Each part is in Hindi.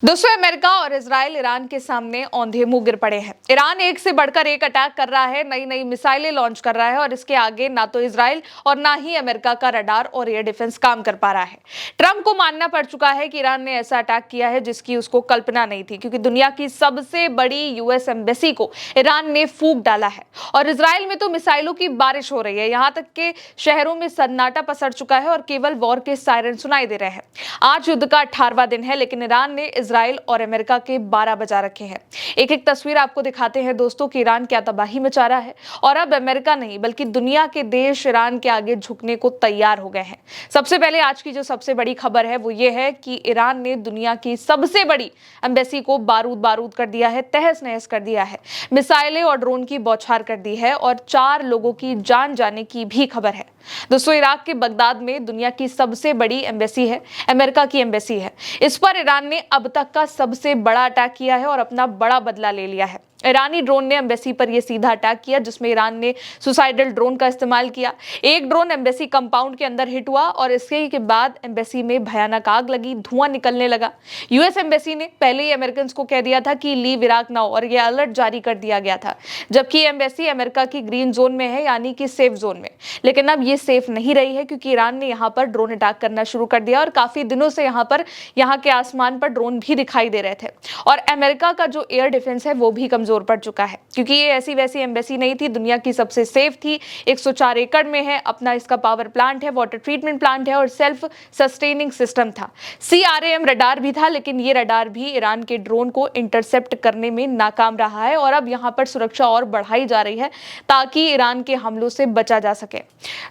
दोस्तों, अमेरिका और इजराइल ईरान के सामने औंधे मुंह गिर पड़े हैं। ईरान एक से बढ़कर एक अटैक कर रहा है, नई नई मिसाइलें लॉन्च कर रहा है और इसके आगे ना तो इजराइल और ना ही अमेरिका का रडार और एयर डिफेंस काम कर पा रहा है। ट्रंप को मानना पड़ चुका है कि ईरान ने ऐसा अटैक किया है जिसकी उसको कल्पना नहीं थी, क्योंकि दुनिया की सबसे बड़ी यूएस एम्बेसी को ईरान ने फूंक डाला है। और इजराइल में तो मिसाइलों की बारिश हो रही है, यहाँ तक के शहरों में सन्नाटा पसर चुका है और केवल वॉर के सायरन सुनाई दे रहे हैं। आज युद्ध का 18वां दिन है, लेकिन ईरान ने इजराइल और अमेरिका के 12 बजा रखे हैं। एक एक तस्वीर आपको दिखाते हैं दोस्तों कि ईरान क्या तबाही मचा रहा है। और अब अमेरिका नहीं बल्कि दुनिया के देश ईरान के आगे झुकने को तैयार हो गए हैं। सबसे पहले आज की जो सबसे बड़ी खबर है वो ये है कि ईरान ने दुनिया की सबसे बड़ी एम्बेसी को बारूद कर दिया है, तहस नहस कर दिया है। मिसाइलें और ड्रोन की बौछार कर दी है और 4 लोगों की जान जाने की भी खबर है। दोस्तों, इराक के बगदाद में दुनिया की सबसे बड़ी एम्बेसी है, अमेरिका की एम्बेसी है। इस पर ईरान ने अब तक का सबसे बड़ा अटैक किया है और अपना बड़ा बदला ले लिया है। ईरानी ड्रोन ने एम्बेसी पर यह सीधा अटैक किया, जिसमें ईरान ने सुसाइडल ड्रोन का इस्तेमाल किया। एक ड्रोन एम्बेसी कंपाउंड के अंदर हिट हुआ और इसके के बाद एम्बेसी में भयानक आग लगी, धुआं निकलने लगा। यूएस एम्बेसी ने पहले ही अमेरिकन को कह दिया था कि लीव इराक नाउ, और यह अलर्ट जारी कर दिया गया था। जबकि एम्बेसी अमेरिका की ग्रीन जोन में है, यानी कि सेफ जोन में। लेकिन अब ये सेफ नहीं रही है, क्योंकि ईरान ने यहाँ पर ड्रोन अटैक करना शुरू कर दिया और काफी दिनों से यहाँ के आसमान पर ड्रोन भी दिखाई दे रहे थे। और अमेरिका का जो एयर डिफेंस है वो भी कमजोर पड़ चुका है, क्योंकि ये ऐसी वैसी एम्बेसी नहीं थी, दुनिया की सबसे सेफ थी। 104 एकड़ में है, अपना इसका पावर प्लांट है, वाटर ट्रीटमेंट प्लांट है और सेल्फ सस्टेनिंग सिस्टम था। CRAM रडार भी था, लेकिन ये रडार भी ईरान के ड्रोन को इंटरसेप्ट करने में नाकाम रहा है। और अब यहाँ पर सुरक्षा और बढ़ाई जा रही है ताकि ईरान के हमलों से बचा जा सके।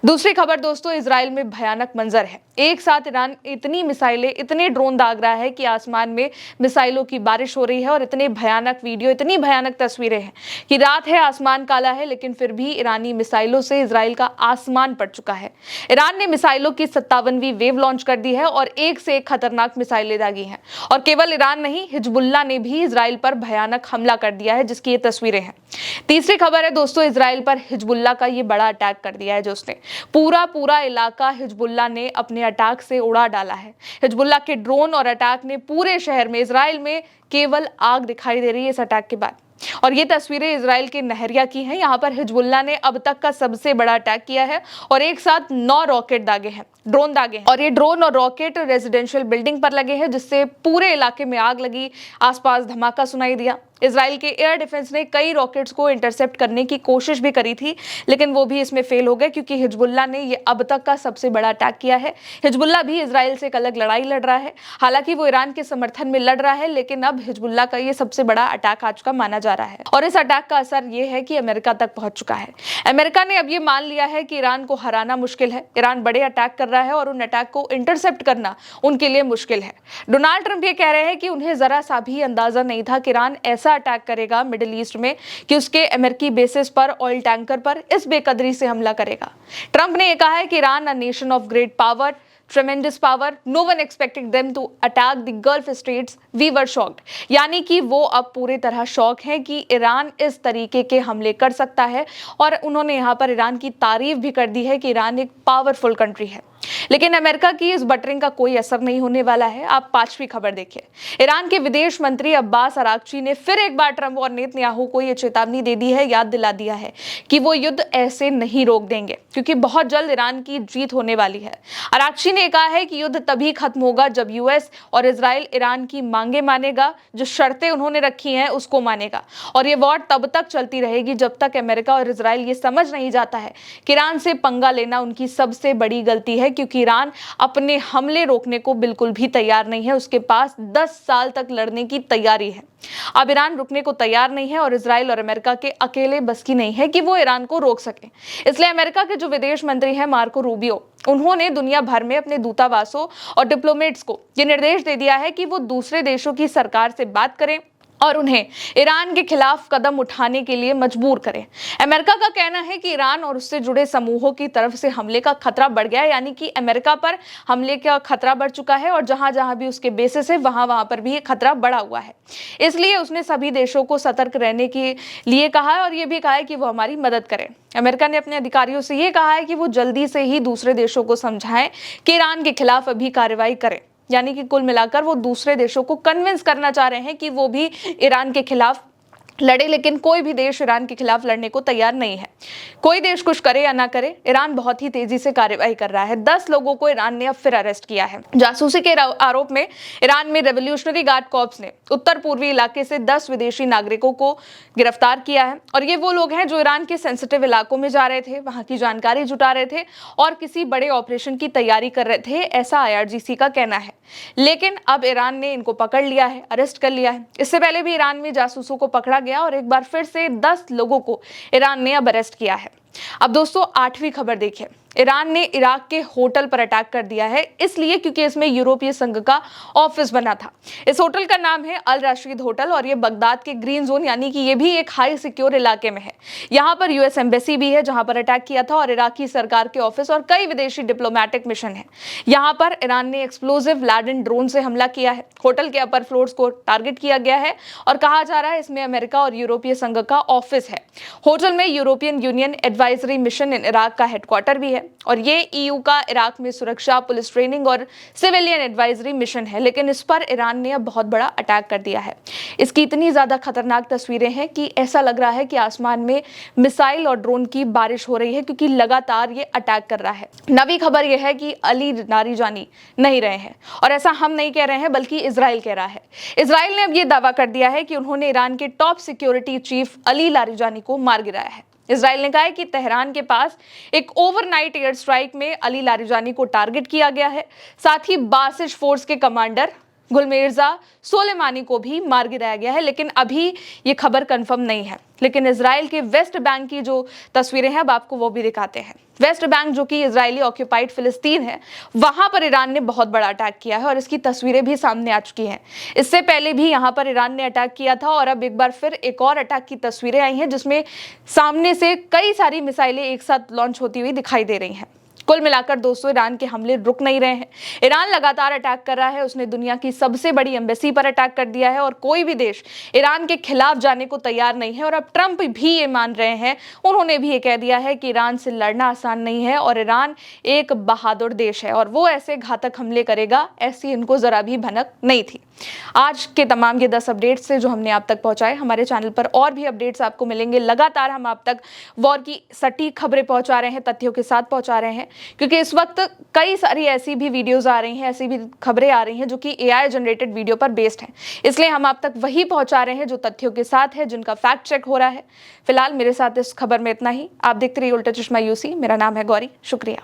दूसरी खबर दोस्तों, इजराइल में भयानक मंजर है। एक साथ ईरान इतनी मिसाइलें, इतने ड्रोन दाग रहा है कि आसमान में मिसाइलों की बारिश हो रही है और इतने भयानक वीडियो, इतनी भयानक तस्वीरें हैं कि रात है, आसमान काला है, लेकिन फिर भी ईरानी मिसाइलों से इजराइल का आसमान पड़ चुका है। ईरान ने मिसाइलों की 57वीं वेव लॉन्च कर दी है और एक से एक खतरनाक मिसाइलें दागी हैं। और केवल ईरान नहीं, हिजबुल्लाह ने भी इजराइल पर भयानक हमला कर दिया है, जिसकी ये तस्वीरें हैं। तीसरी खबर है दोस्तों, इजराइल पर हिजबुल्लाह का ये बड़ा अटैक कर दिया है, जो उसने पूरा इलाका हिजबुल्लाह ने अपने अटैक से उड़ा डाला है। हिजबुल्लाह के ड्रोन और अटैक ने पूरे शहर में, इजराइल में केवल आग दिखाई दे रही है इस अटैक के बाद। और ये तस्वीरें इजराइल के नहरिया की हैं। यहाँ पर हिजबुल्लाह ने अब तक का सबसे बड़ा अटैक किया है और एक साथ 9 रॉकेट दागे हैं, ड्रोन दागे हैं। और ये ड्रोन और रॉकेट रेजिडेंशियल बिल्डिंग पर लगे हैं, जिससे पूरे इलाके में आग लगी, आसपास धमाका सुनाई दिया। इजराइल के एयर डिफेंस ने कई रॉकेट्स को इंटरसेप्ट करने की कोशिश भी करी थी, लेकिन वो भी इसमें फेल हो गए, क्योंकि हिजबुल्लाह ने ये अब तक का सबसे बड़ा अटैक किया है। हिजबुल्लाह भी इजराइल से एक अलग लड़ाई लड़ रहा है। हालांकि वो ईरान के समर्थन में लड़ रहा है, लेकिन अब हिजबुल्लाह का ये सबसे बड़ा अटैक आज का माना जा रहा है। और इस अटैक का असर ये है कि अमेरिका तक पहुंच चुका है। अमेरिका ने अब ये मान लिया है कि ईरान को हराना मुश्किल है। ईरान बड़े अटैक कर रहा है और उन अटैक को इंटरसेप्ट करना उनके लिए मुश्किल है। डोनाल्ड ट्रंप ये कह रहे हैं कि उन्हें जरा सा भी अंदाजा नहीं था कि ईरान ऐसा अटैक करेगा मिडिल ईस्ट में कि उसके अमेरिकी बेसिस पर, ऑयल टैंकर पर इस बेकदरी से हमला करेगा। ट्रंप ने यह कहा है कि Iran a nation of great power, tremendous power, no one expected them to attack the Gulf states, we were shocked. यानी कि वो अब पूरी तरह शॉक है कि ईरान इस तरीके के हमले कर सकता है। और उन्होंने यहाँ पर ईरान की तारीफ भी कर दी है कि ईरान एक पावरफुल कंट्री है। लेकिन अमेरिका की इस बटरिंग का कोई असर नहीं होने वाला है। आप 5वीं खबर देखिए। ईरान के विदेश मंत्री अब्बास अरागची ने फिर एक बार ट्रंप और नेतन्याहू को यह चेतावनी दे दी है, याद दिला दिया है कि वो युद्ध ऐसे नहीं रोक देंगे, क्योंकि बहुत जल्द ईरान की जीत होने वाली है। अरागची ने कहा है कि युद्ध तभी खत्म होगा जब यूएस और इजराइल ईरान की मांगे मानेगा, जो शर्तें उन्होंने रखी हैं उसको मानेगा। और ये वॉर तब तक चलती रहेगी जब तक अमेरिका और इजराइल ये समझ नहीं जाता है कि ईरान से पंगा लेना उनकी सबसे बड़ी गलती है, क्योंकि ईरान अपने हमले रोकने को बिल्कुल भी तैयार नहीं है। उसके पास 10 साल तक लड़ने की तैयारी है। अब ईरान रुकने को तैयार नहीं है और इजराइल और अमेरिका के अकेले बस की नहीं है कि वो ईरान को रोक सके। इसलिए अमेरिका के जो विदेश मंत्री हैं मार्को रूबियो, उन्होंने दुनिया भर में अपने दूतावासों और डिप्लोमेट्स को ये निर्देश दे दिया है कि वो दूसरे देशों की सरकार से बात करें और उन्हें ईरान के खिलाफ कदम उठाने के लिए मजबूर करें। अमेरिका का कहना है कि ईरान और उससे जुड़े समूहों की तरफ से हमले का खतरा बढ़ गया है, यानी कि अमेरिका पर हमले का खतरा बढ़ चुका है और जहां भी उसके बेसिस है वहां पर भी खतरा बढ़ा हुआ है। इसलिए उसने सभी देशों को सतर्क रहने के लिए कहा है और यह भी कहा है कि वो हमारी मदद करें। अमेरिका ने अपने अधिकारियों से यह कहा है कि वो जल्दी से ही दूसरे देशों को समझाएं कि ईरान के खिलाफ अभी कार्रवाई करें। यानी कि कुल मिलाकर वो दूसरे देशों को कन्विंस करना चाह रहे हैं कि वो भी ईरान के खिलाफ लड़े, लेकिन कोई भी देश ईरान के खिलाफ लड़ने को तैयार नहीं है। कोई देश कुछ करे या ना करे, ईरान बहुत ही तेजी से कार्रवाई कर रहा है। 10 लोगों को ईरान ने अब फिर अरेस्ट किया है। जासूसी के आरोप में ईरान में रेवोल्यूशनरी गार्ड कॉर्प्स ने उत्तर पूर्वी इलाके से 10 विदेशी नागरिकों को गिरफ्तार किया है और ये वो लोग हैं जो ईरान के सेंसिटिव इलाकों में जा रहे थे, वहां की जानकारी जुटा रहे थे और किसी बड़े ऑपरेशन की तैयारी कर रहे थे, ऐसा IRGC का कहना है। लेकिन अब ईरान ने इनको पकड़ लिया है, अरेस्ट कर लिया है। इससे पहले भी ईरान में जासूसों को पकड़ा गया और एक बार फिर से 10 लोगों को ईरान ने अब अरेस्ट किया है। अब दोस्तों 8वीं खबर देखिए, ईरान ने इराक के होटल पर अटैक कर दिया है, इसलिए क्योंकि इसमें यूरोपीय संघ का ऑफिस बना था। इस होटल का नाम है अल राशिद होटल और ये बगदाद के ग्रीन जोन यानी कि ये भी एक हाई सिक्योर इलाके में है। यहाँ पर US एम्बेसी भी है जहां पर अटैक किया था और इराकी सरकार के ऑफिस और कई विदेशी डिप्लोमेटिक मिशन है। यहाँ पर ईरान ने एक्सप्लोजिव लैडेन ड्रोन से हमला किया है। होटल के अपर फ्लोर्स को टारगेट किया गया है और कहा जा रहा है इसमें अमेरिका और यूरोपीय संघ का ऑफिस है। होटल में European union advisory mission in Iraq का हेडक्वार्टर भी है और ये EU का इराक में सुरक्षा, पुलिस ट्रेनिंग और सिविलियन एडवाइजरी मिशन है। लेकिन इस पर ईरान ने अब बहुत बड़ा अटैक कर दिया है। इसकी इतनी ज्यादा खतरनाक तस्वीरें हैं कि ऐसा लग रहा है कि आसमान में मिसाइल और ड्रोन की बारिश हो रही है, क्योंकि लगातार ये अटैक कर रहा है। नवी खबर यह है कि अली लारिजानी नहीं रहे हैं और ऐसा हम नहीं कह रहे हैं बल्कि इजराइल कह रहा है। इजराइल ने अब ये दावा कर दिया है कि उन्होंने ईरान के top security chief Ali Larijani को मार गिराया है। इजराइल ने कहा है कि तेहरान के पास एक ओवरनाइट एयर स्ट्राइक में अली लारिजानी को टारगेट किया गया है। साथ ही बासिश फोर्स के कमांडर गुलमिर्जा सोलेमानी को भी मार गिराया गया है, लेकिन अभी ये खबर कंफर्म नहीं है। लेकिन इजराइल के वेस्ट बैंक की जो तस्वीरें हैं अब आपको वो भी दिखाते हैं। वेस्ट बैंक जो कि इजरायली ऑक्यूपाइड फिलिस्तीन है, वहां पर ईरान ने बहुत बड़ा अटैक किया है और इसकी तस्वीरें भी सामने आ चुकी हैं। इससे पहले भी यहां पर ईरान ने अटैक किया था और अब एक बार फिर एक और अटैक की तस्वीरें आई हैं, जिसमें सामने से कई सारी मिसाइलें एक साथ लॉन्च होती हुई दिखाई दे रही हैं। कुल मिलाकर दोस्तों ईरान के हमले रुक नहीं रहे हैं। ईरान लगातार अटैक कर रहा है। उसने दुनिया की सबसे बड़ी एम्बेसी पर अटैक कर दिया है और कोई भी देश ईरान के खिलाफ जाने को तैयार नहीं है। और अब ट्रंप भी ये मान रहे हैं, उन्होंने भी ये कह दिया है कि ईरान से लड़ना आसान नहीं है और ईरान एक बहादुर देश है और वो ऐसे घातक हमले करेगा, ऐसी इनको जरा भी भनक नहीं थी। आज के तमाम ये 10 अपडेट्स से जो हमने आप तक पहुंचाए, हमारे चैनल पर और भी अपडेट्स आपको मिलेंगे। लगातार हम आप तक वॉर की सटीक खबरें पहुंचा रहे हैं, तथ्यों के साथ पहुंचा रहे हैं, क्योंकि इस वक्त कई सारी ऐसी भी वीडियोस आ रही हैं, ऐसी भी खबरें आ रही हैं जो कि AI जनरेटेड वीडियो पर बेस्ड हैं। इसलिए हम आप तक वही पहुंचा रहे हैं जो तथ्यों के साथ है, जिनका फैक्ट चेक हो रहा है। फिलहाल मेरे साथ इस खबर में इतना ही। आप देखते रहिए उल्टा चश्मा UC। मेरा नाम है गौरी। शुक्रिया।